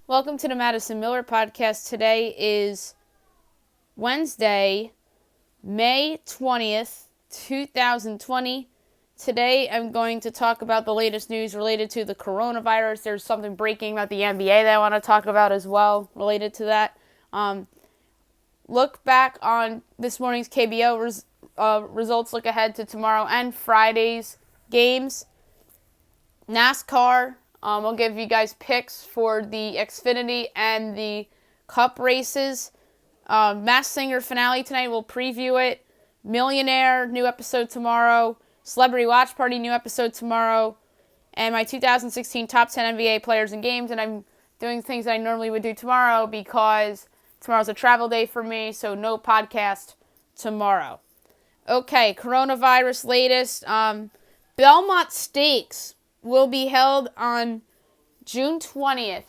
Welcome to the Madison Miller Podcast. Today is Wednesday, May 20th, 2020. Today I'm going to talk about the latest news related to the coronavirus. There's something breaking about the NBA that I want to talk about as well related to that. Look back on this morning's KBO results, look ahead to tomorrow and Friday's games. NASCAR. I'll give you guys picks for the Xfinity and the Cup races. Masked Singer finale tonight. We'll preview it. Millionaire, new episode tomorrow. Celebrity Watch Party, new episode tomorrow. And my 2016 top 10 NBA players and games. And I'm doing things that I normally would do tomorrow because tomorrow's a travel day for me, so no podcast tomorrow. Okay, coronavirus latest. Belmont Stakes will be held on June 20th,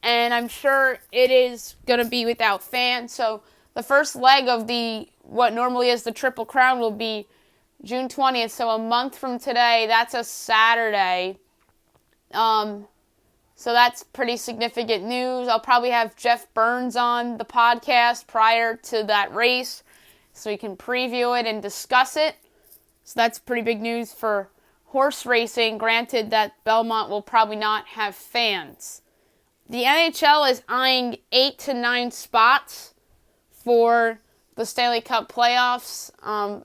and I'm sure it is going to be without fans. So the first leg of what normally is the Triple Crown will be June 20th, so a month from today. That's a Saturday. So that's pretty significant news. I'll probably have Jeff Burns on the podcast prior to that race so we can preview it and discuss it. So that's pretty big news for horse racing, granted that Belmont will probably not have fans. The NHL is eyeing 8 to 9 spots for the Stanley Cup playoffs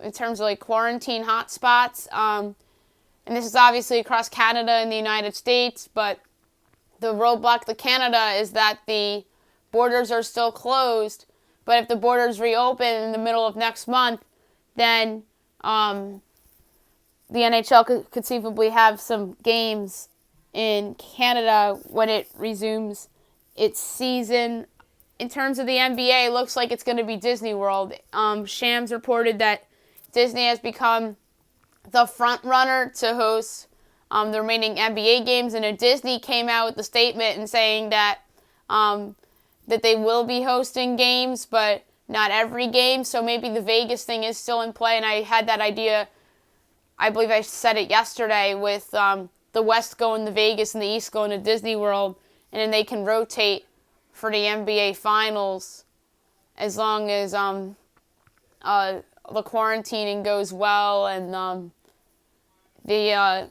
in terms of quarantine hotspots. And this is obviously across Canada and the United States, but the roadblock to Canada is that the borders are still closed. But if the borders reopen in the middle of next month, then the NHL could conceivably have some games in Canada when it resumes its season. In terms of the NBA, it looks like it's going to be Disney World. Shams reported that Disney has become the front runner to host the remaining NBA games, and Disney came out with a statement and saying that that they will be hosting games, but not every game. So maybe the Vegas thing is still in play, and I had that idea. I believe I said it yesterday with the West going to Vegas and the East going to Disney World, and then they can rotate for the NBA Finals as long as the quarantining goes well and the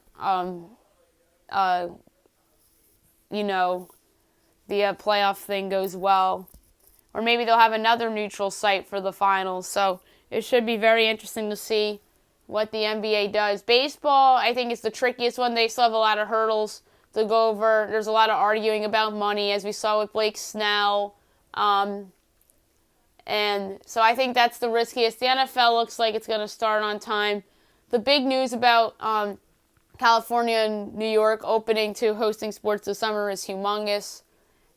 playoff thing goes well. Or maybe they'll have another neutral site for the finals. So it should be very interesting to see what the NBA does. Baseball, I think, is the trickiest one. They still have a lot of hurdles to go over. There's a lot of arguing about money, as we saw with Blake Snell. And so I think that's the riskiest. The NFL looks like it's going to start on time. The big news about California and New York opening to hosting sports this summer is humongous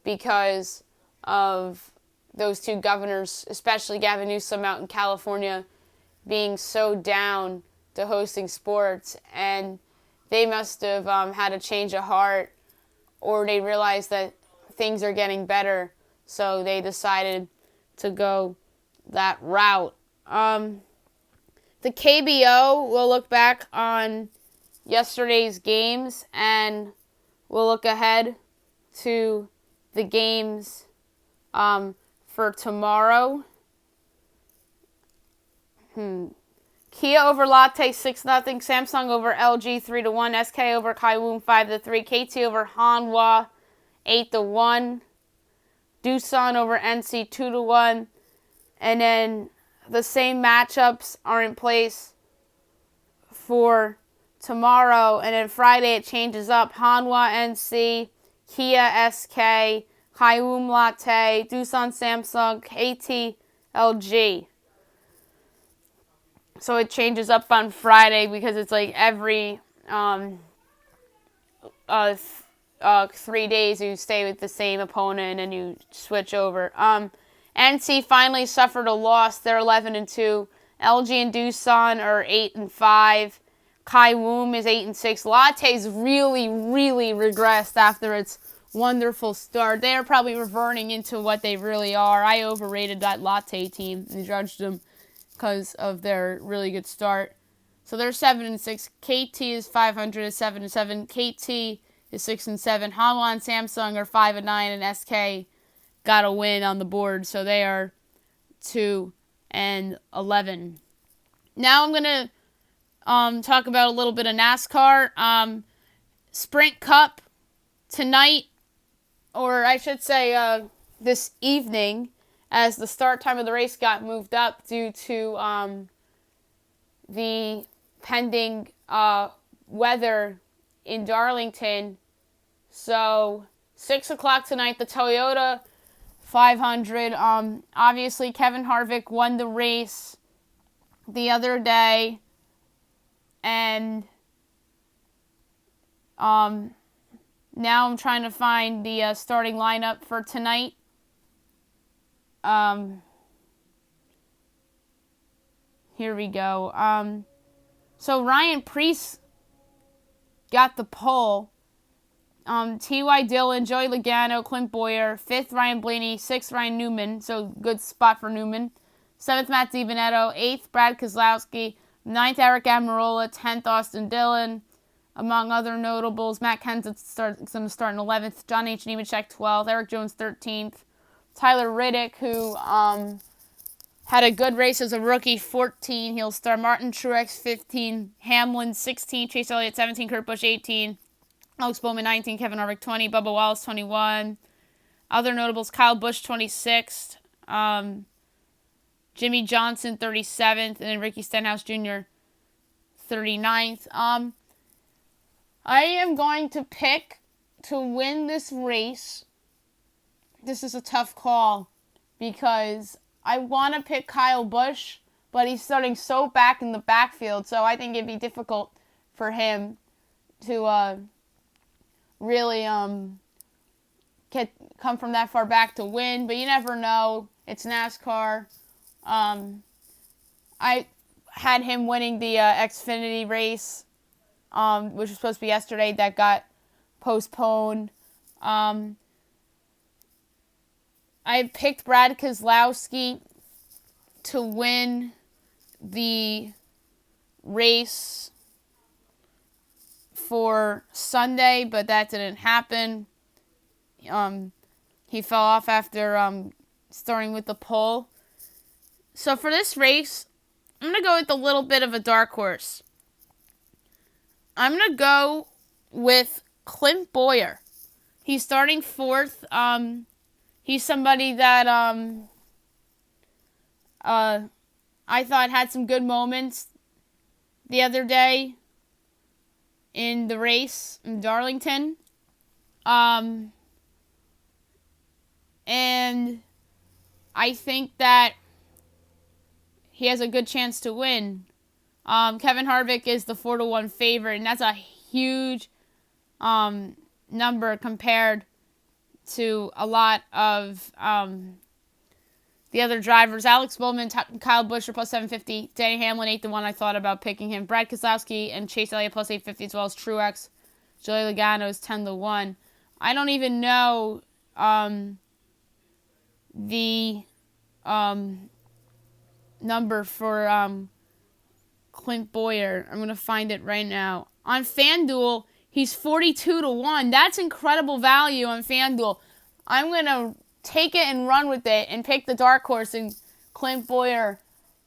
because of those two governors, especially Gavin Newsom out in California, being so down to hosting sports, and they must have had a change of heart, or they realized that things are getting better, so they decided to go that route. The KBO will look back on yesterday's games, and we'll look ahead to the games for tomorrow. Kia over Latte 6-0, Samsung over LG 3-1, SK over Kaiwoom 5-3, KT over Hanwha 8-1, Doosan over NC 2-1, and then the same matchups are in place for tomorrow, and then Friday it changes up. Hanwha NC, Kia SK, Kaiwoom Latte, Doosan Samsung, KT LG. So it changes up on Friday because it's every 3 days you stay with the same opponent and you switch over. NC finally suffered a loss. They're 11-2. LG and Doosan are 8-5. Kaiwoom is 8-6. Latte's really, really regressed after its wonderful start. They are probably reverting into what they really are. I overrated that Latte team and judged them because of their really good start. So they're 7-6. KT is 500 at 7-7. KT is 6-7. Hanwha and Samsung are 5-9, and SK got a win on the board, so they are 2-11. Now I'm going to talk about a little bit of NASCAR. Sprint Cup tonight, or I should say this evening, as the start time of the race got moved up due to the pending weather in Darlington. So 6 o'clock tonight, the Toyota 500. Obviously, Kevin Harvick won the race the other day, and now I'm trying to find the starting lineup for tonight. Here we go. So Ryan Preece got the pole. T.Y. Dillon, Joey Logano, Clint Bowyer. 5th, Ryan Blaney. 6th, Ryan Newman. So good spot for Newman. 7th, Matt DiBenedetto. 8th, Brad Keselowski. 9th, Eric Almirola. 10th, Austin Dillon. Among other notables, Matt Kenseth's going to start in 11th. John H. Nemechek, 12th. Eric Jones, 13th. Tyler Riddick, who had a good race as a rookie, 14. He'll start. Martin Truex, 15. Hamlin, 16. Chase Elliott, 17. Kurt Busch, 18. Alex Bowman, 19. Kevin Harvick, 20. Bubba Wallace, 21. Other notables, Kyle Busch, 26th. Jimmy Johnson, 37th. And then Ricky Stenhouse Jr., 39th. I am going to pick to win this race. This is a tough call because I want to pick Kyle Busch, but he's starting so back in the backfield, so I think it'd be difficult for him to really come from that far back to win. But you never know. It's NASCAR. I had him winning the Xfinity race, which was supposed to be yesterday, that got postponed. I picked Brad Keselowski to win the race for Sunday, but that didn't happen. He fell off after starting with the pole. So for this race, I'm going to go with a little bit of a dark horse. I'm going to go with Clint Bowyer. He's starting 4th. He's somebody that I thought had some good moments the other day in the race in Darlington. And I think that he has a good chance to win. Kevin Harvick is the 4-1 favorite, and that's a huge number compared to a lot of the other drivers. Alex Bowman, Kyle Busch are plus 750. Danny Hamlin, 8-1. I thought about picking him. Brad Keselowski and Chase Elliott plus 850, as well as Truex. Joey Logano is 10-1. I don't even know the number for Clint Bowyer. I'm going to find it right now. On FanDuel, he's 42-1. That's incredible value on FanDuel. I'm going to take it and run with it and pick the dark horse and Clint Bowyer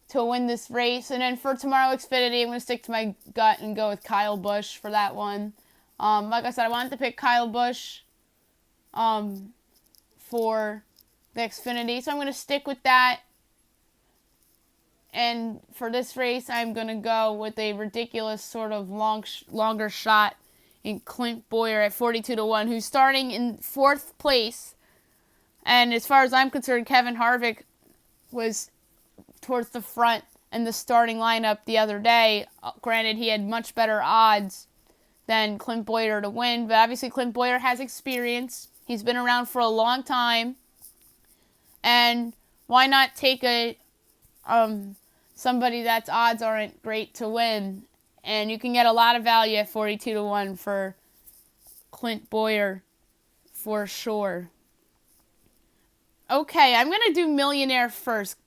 to win this race. And then for tomorrow Xfinity, I'm going to stick to my gut and go with Kyle Busch for that one. Like I said, I wanted to pick Kyle Busch for the Xfinity, so I'm going to stick with that. And for this race, I'm going to go with a ridiculous sort of longer shot in Clint Bowyer at 42-1, who's starting in 4th place. And as far as I'm concerned, Kevin Harvick was towards the front in the starting lineup the other day. Granted, he had much better odds than Clint Bowyer to win, but obviously Clint Bowyer has experience. He's been around for a long time. And why not take a somebody that's odds aren't great to win? And you can get a lot of value at 42-1 for Clint Bowyer for sure. Okay, I'm going to do Millionaire first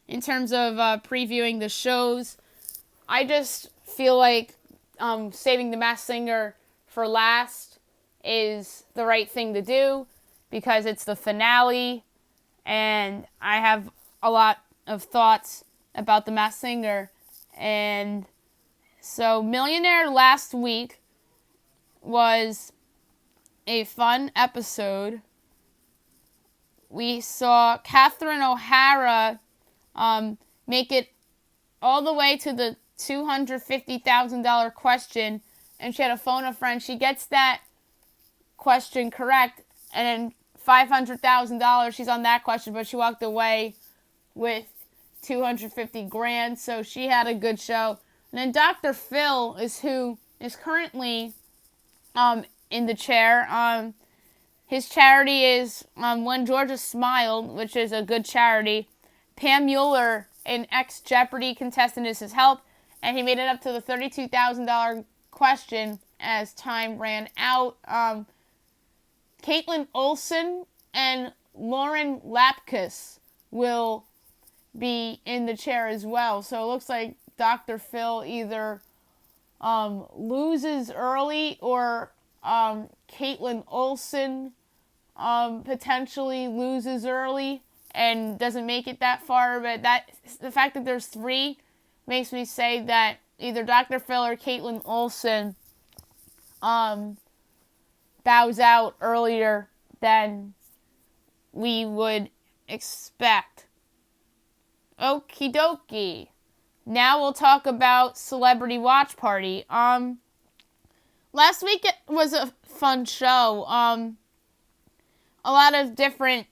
in terms of previewing the shows. I just feel like saving The Masked Singer for last. is the right thing to do because it's the finale, and I have a lot of thoughts about The Masked Singer. And so Millionaire last week was a fun episode. We saw Catherine O'Hara make it all the way to the $250,000 question, and she had to phone a friend. She gets that question correct, and then $500,000. She's on that question, but she walked away with $250,000. So she had a good show. And then Dr. Phil is who is currently in the chair. His charity is When Georgia Smiled, which is a good charity. Pam Mueller, an ex-Jeopardy contestant, is his help, and he made it up to the $32,000 question as time ran out. Caitlin Olsen and Lauren Lapkus will be in the chair as well. So it looks like Dr. Phil either loses early, or Caitlin Olsen potentially loses early and doesn't make it that far. But the fact that there's three makes me say that either Dr. Phil or Caitlin Olsen bows out earlier than we would expect. Okie dokie. Now we'll talk about Celebrity Watch Party. Last week it was a fun show. A lot of different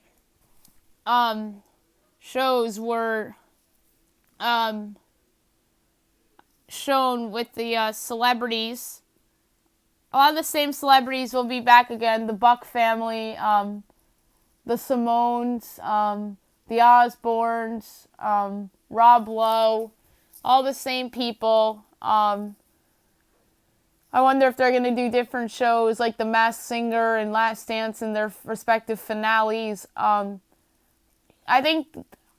shows were shown with the celebrities. A lot of the same celebrities will be back again. The Buck family, the Simones, the Osbournes, Rob Lowe, all the same people. I wonder if they're going to do different shows like The Masked Singer and Last Dance in their respective finales. I think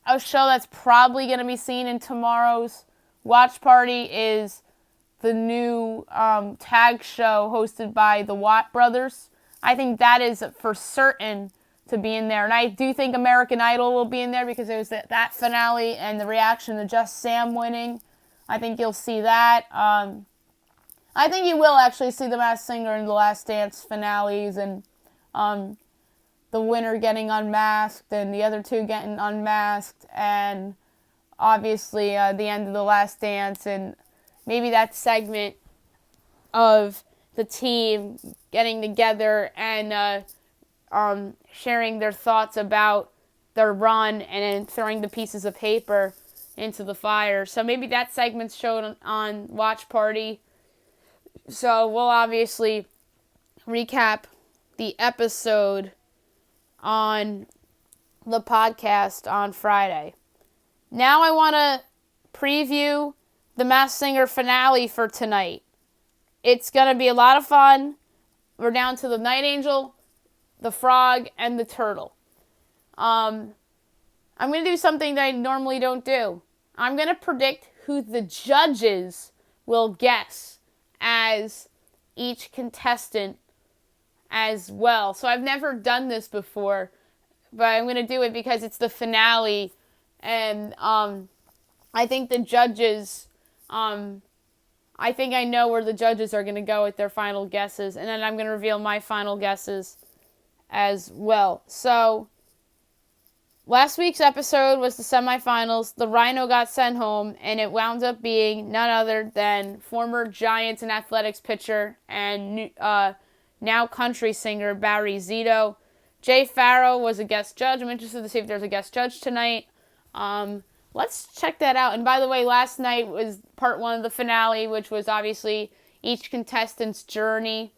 a show that's probably going to be seen in tomorrow's watch party is the new tag show hosted by the Watt brothers. I think that is for certain to be in there. And I do think American Idol will be in there because it was that finale and the reaction to Just Sam winning. I think you'll see that. I think you will actually see The Masked Singer and the Last Dance finales, and the winner getting unmasked and the other two getting unmasked, and obviously the end of the Last Dance, and maybe that segment of the team getting together and sharing their thoughts about their run and then throwing the pieces of paper into the fire. So maybe that segment's shown on Watch Party. So we'll obviously recap the episode on the podcast on Friday. Now I want to preview the Masked Singer finale for tonight. It's going to be a lot of fun. We're down to the Night Angel, the Frog, and the Turtle. I'm going to do something that I normally don't do. I'm going to predict who the judges will guess as each contestant as well. So I've never done this before, but I'm going to do it because it's the finale. And I think the judges, I think I know where the judges are going to go with their final guesses. And then I'm going to reveal my final guesses as well. So last week's episode was the semifinals. The Rhino got sent home, and it wound up being none other than former Giants and Athletics pitcher and now country singer Barry Zito. Jay Farrow was a guest judge. I'm interested to see if there's a guest judge tonight. Let's check that out. And by the way, last night was part one of the finale, which was obviously each contestant's journey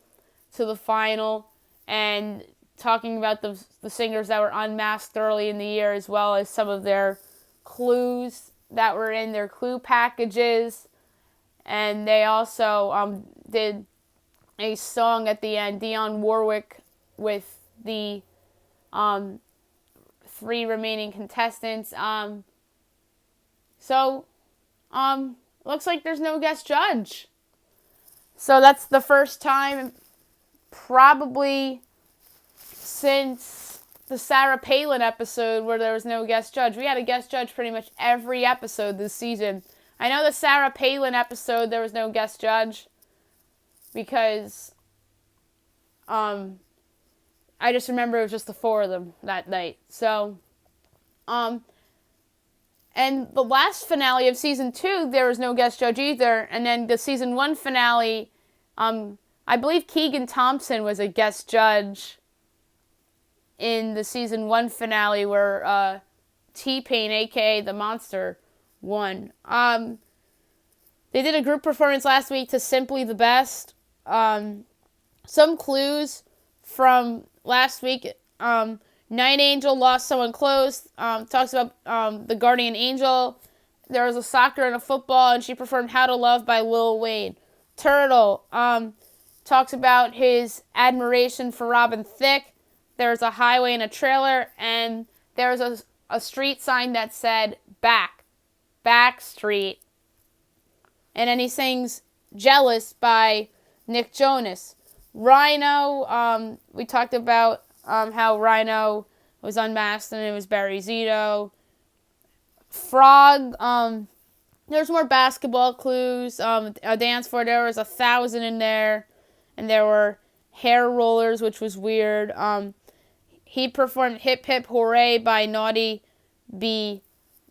to the final and talking about the singers that were unmasked early in the year, as well as some of their clues that were in their clue packages. And they also did a song at the end, Dionne Warwick, with the three remaining contestants. Looks like there's no guest judge. So that's the first time probably since the Sarah Palin episode where there was no guest judge. We had a guest judge pretty much every episode this season. I know the Sarah Palin episode there was no guest judge because I just remember it was just the four of them that night. So, and the last finale of season 2, there was no guest judge either. And then the season 1 finale, I believe Keegan Thompson was a guest judge in the season 1 finale where T-Pain, a.k.a. The Monster, won. They did a group performance last week to Simply the Best. Some clues from last week. Night Angel lost someone close. Talks about the Guardian Angel. There was a soccer and a football, and she performed How to Love by Lil Wayne. Turtle talks about his admiration for Robin Thicke. There was a highway and a trailer, and there was a street sign that said Back Street. And then he sings Jealous by Nick Jonas. Rhino, we talked about how Rhino was unmasked and it was Barry Zito. Frog, there's more basketball clues. A dance floor, there was 1,000 in there. And there were hair rollers, which was weird. He performed Hip Hip Hooray by Naughty B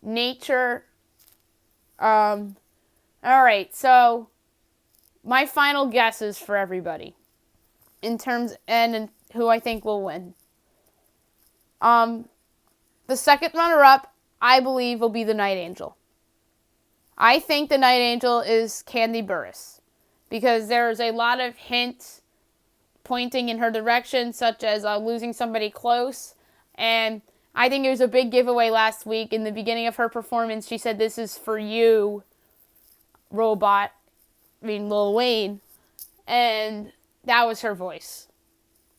Nature. Alright, so my final guesses for everybody. In terms, and who I think will win. The second runner-up, I believe, will be the Night Angel. I think the Night Angel is Kandi Burruss, because there's a lot of hints pointing in her direction, such as losing somebody close, and I think it was a big giveaway last week. In the beginning of her performance, she said, "This is for you, robot," Lil Wayne, and that was her voice.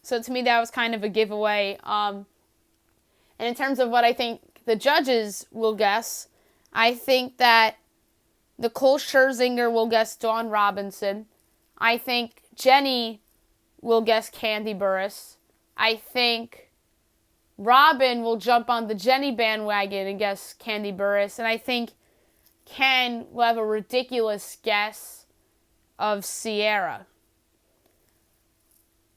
So to me, that was kind of a giveaway. And in terms of what I think the judges will guess, I think that Nicole Scherzinger will guess Dawn Robinson. I think Jenny will guess Kandi Burruss. I think Robin will jump on the Jenny bandwagon and guess Kandi Burruss. And I think Ken will have a ridiculous guess of Sierra.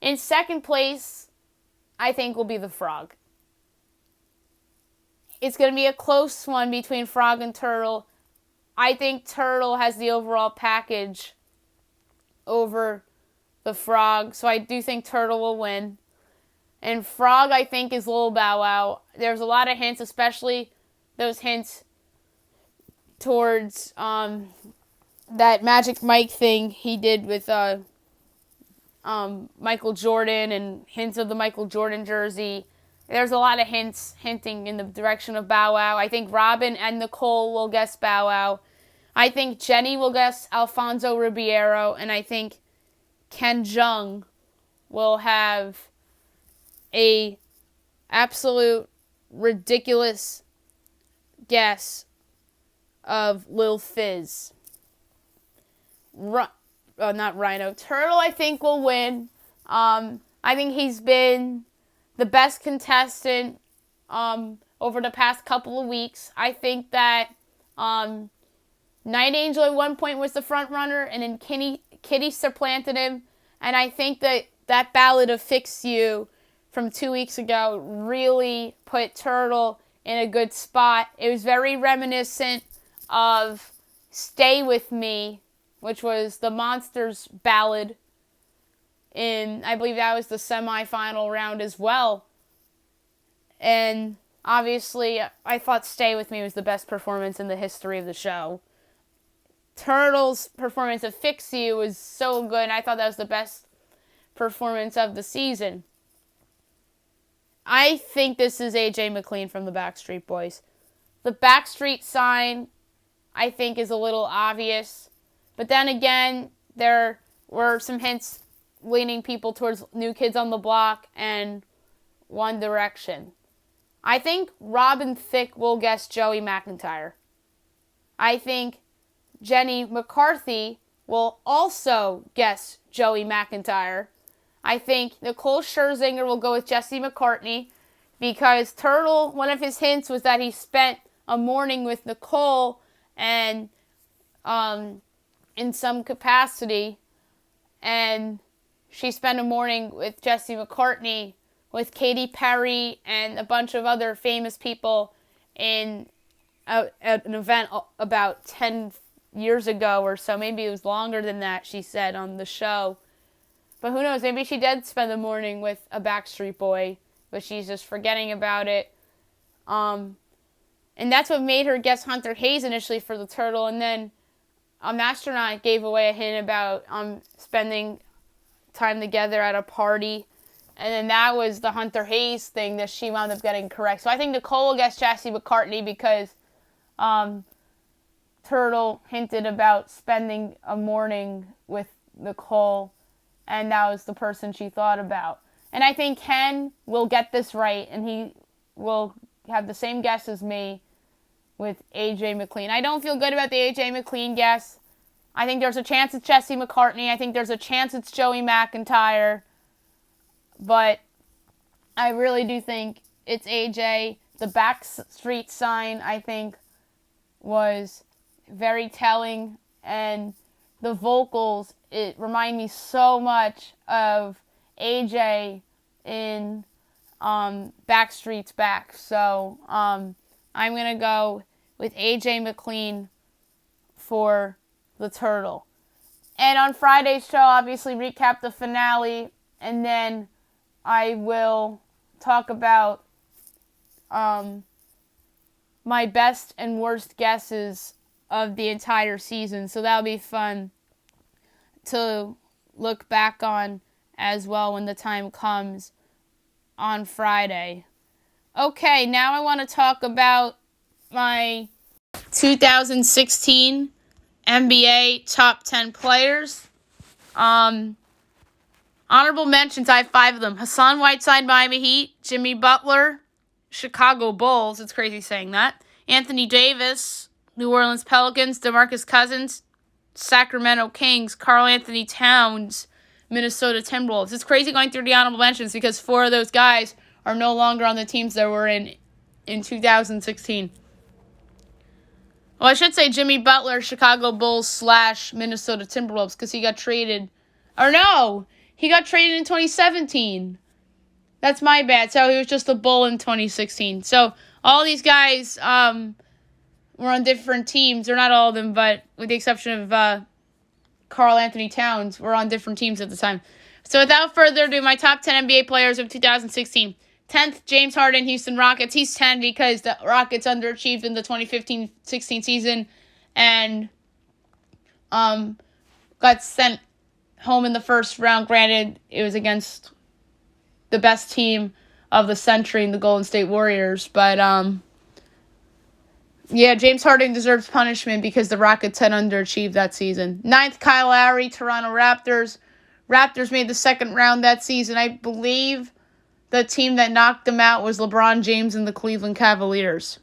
In second place, I think will be the Frog. It's going to be a close one between Frog and Turtle. I think Turtle has the overall package over the Frog, so I do think Turtle will win. And Frog, I think, is Lil Bow Wow. There's a lot of hints, especially those hints towards that Magic Mike thing he did with Michael Jordan and hints of the Michael Jordan jersey. There's a lot of hinting in the direction of Bow Wow. I think Robin and Nicole will guess Bow Wow. I think Jenny will guess Alfonso Ribeiro, and I think Ken Jeong will have a absolute ridiculous guess of Lil Fizz. Not Rhino. Turtle, I think, will win. I think he's been the best contestant over the past couple of weeks. I think that Night Angel at one point was the front runner, and then Kitty supplanted him. And I think that ballad of Fix You from 2 weeks ago really put Turtle in a good spot. It was very reminiscent of Stay With Me, which was the Monsters ballad. And I believe that was the semifinal round as well. And obviously, I thought Stay With Me was the best performance in the history of the show. Turtle's performance of Fix You was so good, and I thought that was the best performance of the season. I think this is AJ McLean from the Backstreet Boys. The Backstreet sign, I think, is a little obvious. But then again, there were some hints leaning people towards New Kids on the Block and One Direction. I think Robin Thicke will guess Joey McIntyre. I think Jenny McCarthy will also guess Joey McIntyre. I think Nicole Scherzinger will go with Jesse McCartney because Turtle, one of his hints was that he spent a morning with Nicole and in some capacity, and she spent a morning with Jesse McCartney, with Katy Perry, and a bunch of other famous people at an event about 10 years ago or so. Maybe it was longer than that, she said on the show. But who knows, maybe she did spend the morning with a Backstreet Boy, but she's just forgetting about it. And that's what made her guess Hunter Hayes initially for the Turtle. And then Astronaut gave away a hint about spending time together at a party. And then that was the Hunter Hayes thing that she wound up getting correct. So I think Nicole will guess Jesse McCartney because Turtle hinted about spending a morning with Nicole, and that was the person she thought about. And I think Ken will get this right, and he will have the same guess as me with A.J. McLean. I don't feel good about the A.J. McLean guess. I think there's a chance it's Jesse McCartney. I think there's a chance it's Joey McIntyre. But I really do think it's A.J. The Backstreet sign, I think, was very telling. And the vocals, it remind me so much of A.J. in Backstreet's Back. So I'm going to go with A.J. McLean for the Turtle. And on Friday's show, obviously recap the finale, and then I will talk about my best and worst guesses of the entire season. So that'll be fun to look back on as well when the time comes on Friday. Okay, now I want to talk about my 2016 NBA top 10 players. Honorable mentions, I have 5 of them. Hassan Whiteside, Miami Heat. Jimmy Butler, Chicago Bulls. It's crazy saying that. Anthony Davis, New Orleans Pelicans. DeMarcus Cousins, Sacramento Kings. Karl Anthony Towns, Minnesota Timberwolves. It's crazy going through the honorable mentions because 4 of those guys are no longer on the teams that were in 2016. Well, I should say Jimmy Butler, Chicago Bulls / Minnesota Timberwolves because he got traded. Or no, he got traded in 2017. That's my bad. So he was just a Bull in 2016. So all these guys were on different teams. Or not all of them, but with the exception of Karl Anthony Towns, were on different teams at the time. So without further ado, my top 10 NBA players of 2016. 10th, James Harden, Houston Rockets. He's 10 because the Rockets underachieved in the 2015-16 season and got sent home in the first round. Granted, it was against the best team of the century in the Golden State Warriors. But, yeah, James Harden deserves punishment because the Rockets had underachieved that season. 9th, Kyle Lowry, Toronto Raptors. Raptors made the second round that season. I believe the team that knocked them out was LeBron James and the Cleveland Cavaliers.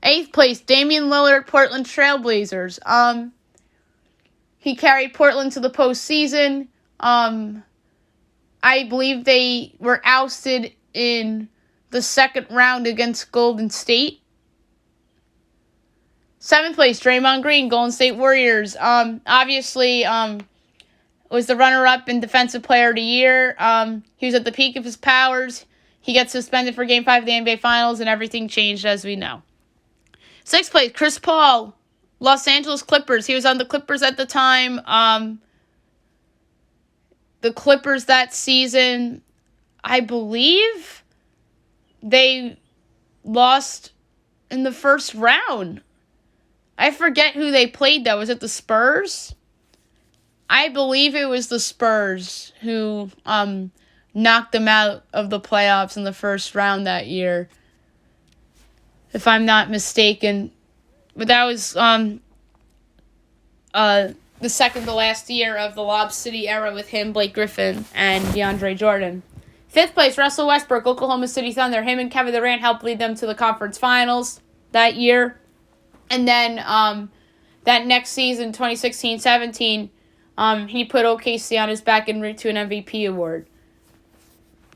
8th place, Damian Lillard, Portland Trailblazers. He carried Portland to the postseason. I believe they were ousted in the second round against Golden State. 7th place, Draymond Green, Golden State Warriors. Obviously, was the runner-up in Defensive Player of the Year. He was at the peak of his powers. He gets suspended for Game 5 of the NBA Finals, and everything changed, as we know. 6th place, Chris Paul, Los Angeles Clippers. He was on the Clippers at the time. The Clippers that season, I believe they lost in the first round. I forget who they played, though. Was it the Spurs? I believe it was the Spurs who knocked them out of the playoffs in the first round that year, if I'm not mistaken. But that was the second to last year of the Lob City era with him, Blake Griffin, and DeAndre Jordan. 5th place, Russell Westbrook, Oklahoma City Thunder. Him and Kevin Durant helped lead them to the conference finals that year. And then that next season, 2016-17, He put OKC on his back en route to an MVP award.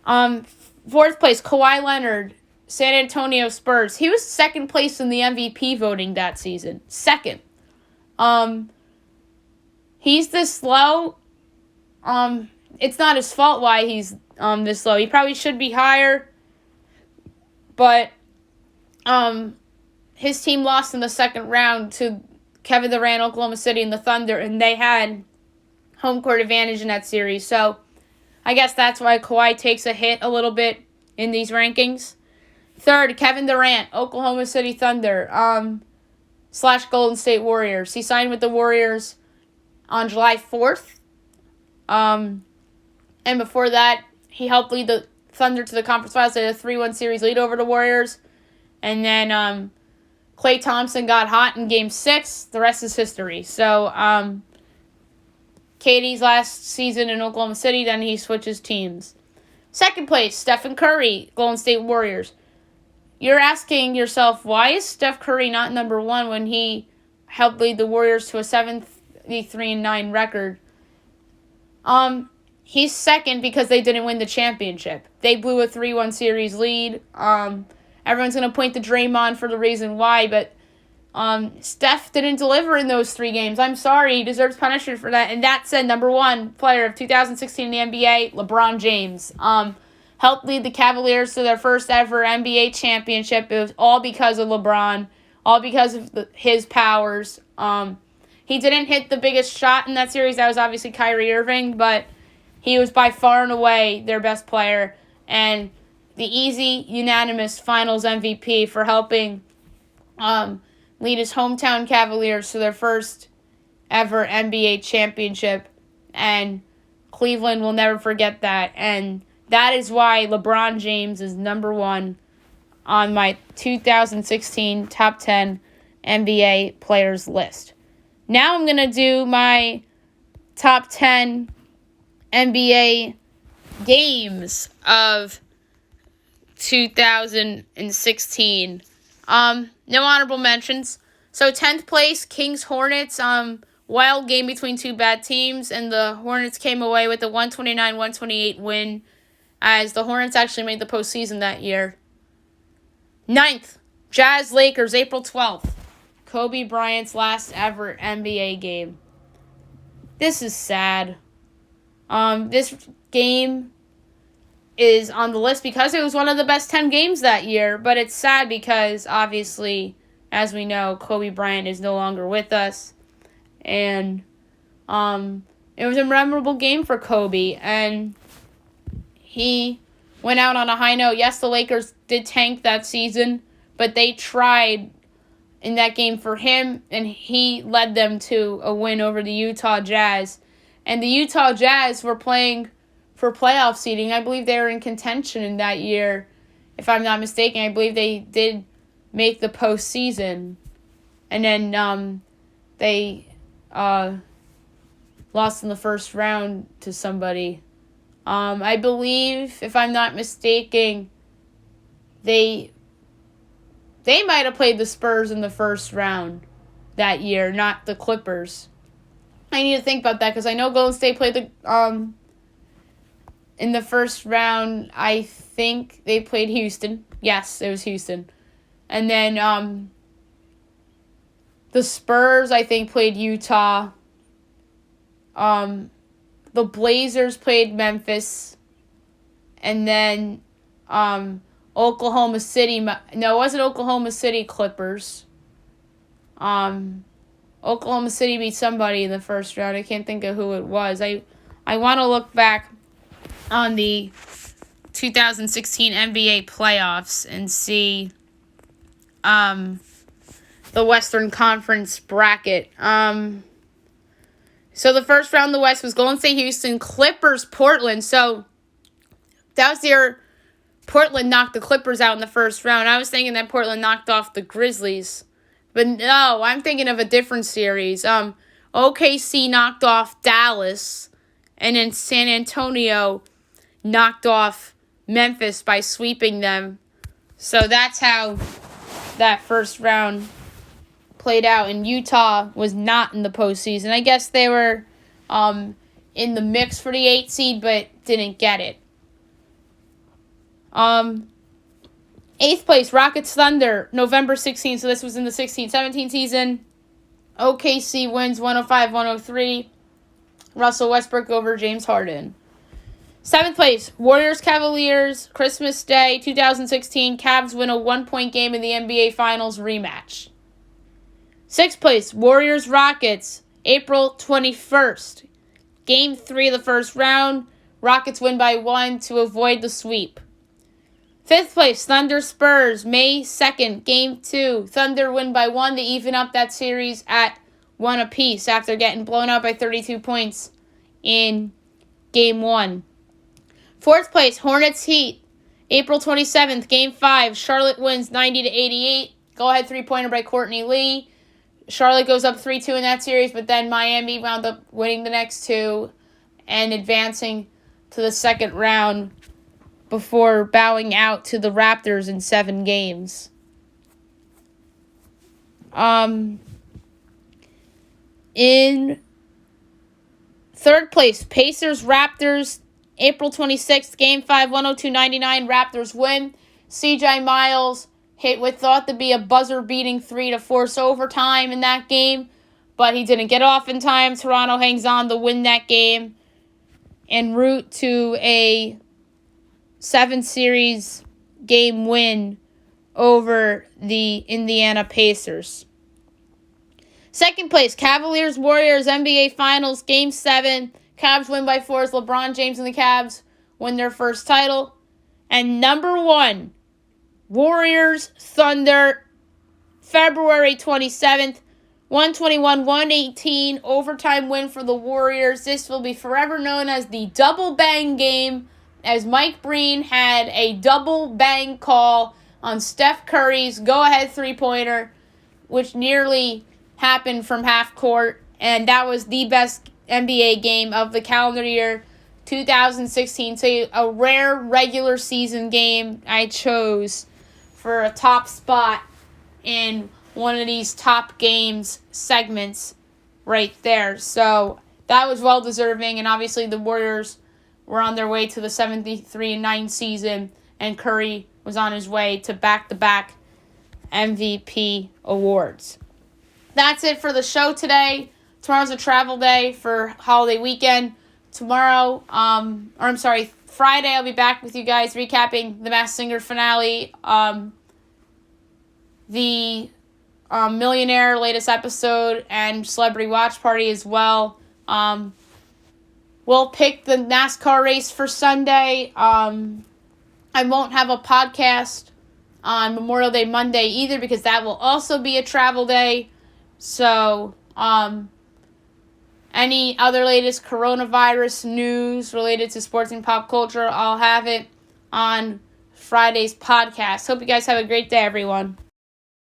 Fourth place, Kawhi Leonard, San Antonio Spurs. He was second place in the MVP voting that season. Second. He's this low. It's not his fault why he's this low. He probably should be higher. But his team lost in the second round to Kevin Durant, Oklahoma City, and the Thunder, and they had home court advantage in that series. So I guess that's why Kawhi takes a hit a little bit in these rankings. Third, Kevin Durant, Oklahoma City Thunder, / Golden State Warriors. He signed with the Warriors on July 4th. And before that, he helped lead the Thunder to the conference finals. They had a 3-1 series lead over the Warriors. And then Klay Thompson got hot in Game 6. The rest is history. So, KD's last season in Oklahoma City, then he switches teams. Second place, Stephen Curry, Golden State Warriors. You're asking yourself, why is Steph Curry not number one when he helped lead the Warriors to a 73-9 record? He's second because they didn't win the championship. They blew a 3-1 series lead. Everyone's going to point to Draymond for the reason why, but Steph didn't deliver in those 3 games. I'm sorry. He deserves punishment for that. And that said, number one player of 2016 in the NBA, LeBron James. Helped lead the Cavaliers to their first ever NBA championship. It was all because of LeBron. All because of his powers. He didn't hit the biggest shot in that series. That was obviously Kyrie Irving. But he was by far and away their best player. And the easy, unanimous finals MVP for helping lead his hometown Cavaliers to their first ever NBA championship. And Cleveland will never forget that. And that is why LeBron James is number one on my 2016 top 10 NBA players list. Now I'm going to do my top 10 NBA games of 2016. No honorable mentions. So 10th place, Kings Hornets. Wild game between two bad teams, and the Hornets came away with a 129-128 win, as the Hornets actually made the postseason that year. 9th, Jazz Lakers, April 12th. Kobe Bryant's last ever NBA game. This is sad. This game is on the list because it was one of the best 10 games that year, but it's sad because, obviously, as we know, Kobe Bryant is no longer with us. And it was a memorable game for Kobe, and he went out on a high note. Yes, the Lakers did tank that season, but they tried in that game for him, and he led them to a win over the Utah Jazz. And the Utah Jazz were playing for playoff seeding. I believe they were in contention in that year, if I'm not mistaken. I believe they did make the postseason. And then they lost in the first round to somebody. I believe, if I'm not mistaken, they might have played the Spurs in the first round that year, not the Clippers. I need to think about that because I know Golden State played the in the first round. I think they played Houston. Yes, it was Houston. And then the Spurs, I think, played Utah. The Blazers played Memphis. And then Oklahoma City. No, it wasn't Oklahoma City Clippers. Oklahoma City beat somebody in the first round. I can't think of who it was. I want to look back on the 2016 NBA playoffs and see the Western Conference bracket. So the first round of the West was Golden State, Houston, Clippers, Portland. So that was the year Portland knocked the Clippers out in the first round. I was thinking that Portland knocked off the Grizzlies. But no, I'm thinking of a different series. OKC knocked off Dallas, and then San Antonio knocked off Memphis by sweeping them. So that's how that first round played out. And Utah was not in the postseason. I guess they were in the mix for the 8 seed, but didn't get it. 8th place, Rockets Thunder, November 16th. So this was in the 16-17 season. OKC wins 105-103. Russell Westbrook over James Harden. 7th place, Warriors Cavaliers, Christmas Day, 2016. Cavs win a 1-point game in the NBA Finals rematch. 6th place, Warriors Rockets, April 21st. Game 3 of the first round. Rockets win by 1 to avoid the sweep. 5th place, Thunder Spurs, May 2nd, Game 2. Thunder win by 1 to even up that series at 1 apiece after getting blown out by 32 points in Game 1. 4th place, Hornets Heat, April 27th, Game 5. Charlotte wins 90-88. Go-ahead three-pointer by Courtney Lee. Charlotte goes up 3-2 in that series, but then Miami wound up winning the next 2 and advancing to the second round before bowing out to the Raptors in 7 games. In 3rd place, Pacers Raptors, April 26th, Game 5, 102-99. Raptors win. C.J. Miles hit what thought to be a buzzer-beating 3 to force overtime in that game, but he didn't get off in time. Toronto hangs on to win that game en route to a 7-series game win over the Indiana Pacers. 2nd place, Cavaliers Warriors NBA Finals, Game 7. Cavs win by 4 as LeBron James and the Cavs win their first title. And number 1, Warriors Thunder, February 27th, 121-118, overtime win for the Warriors. This will be forever known as the double bang game, as Mike Breen had a double bang call on Steph Curry's go-ahead three-pointer, which nearly happened from half court, and that was the best NBA game of the calendar year 2016. So a rare regular season game I chose for a top spot in one of these top games segments right there. So that was well deserving, and obviously the Warriors were on their way to the 73-9 season, and Curry was on his way to back-to-back MVP awards. That's it for the show today. Tomorrow's a travel day for holiday weekend. Friday, I'll be back with you guys recapping the Masked Singer finale, the Millionaire latest episode, and Celebrity Watch Party as well. We'll pick the NASCAR race for Sunday. I won't have a podcast on Memorial Day Monday either, because that will also be a travel day. So, any other latest coronavirus news related to sports and pop culture, I'll have it on Friday's podcast. Hope you guys have a great day, everyone.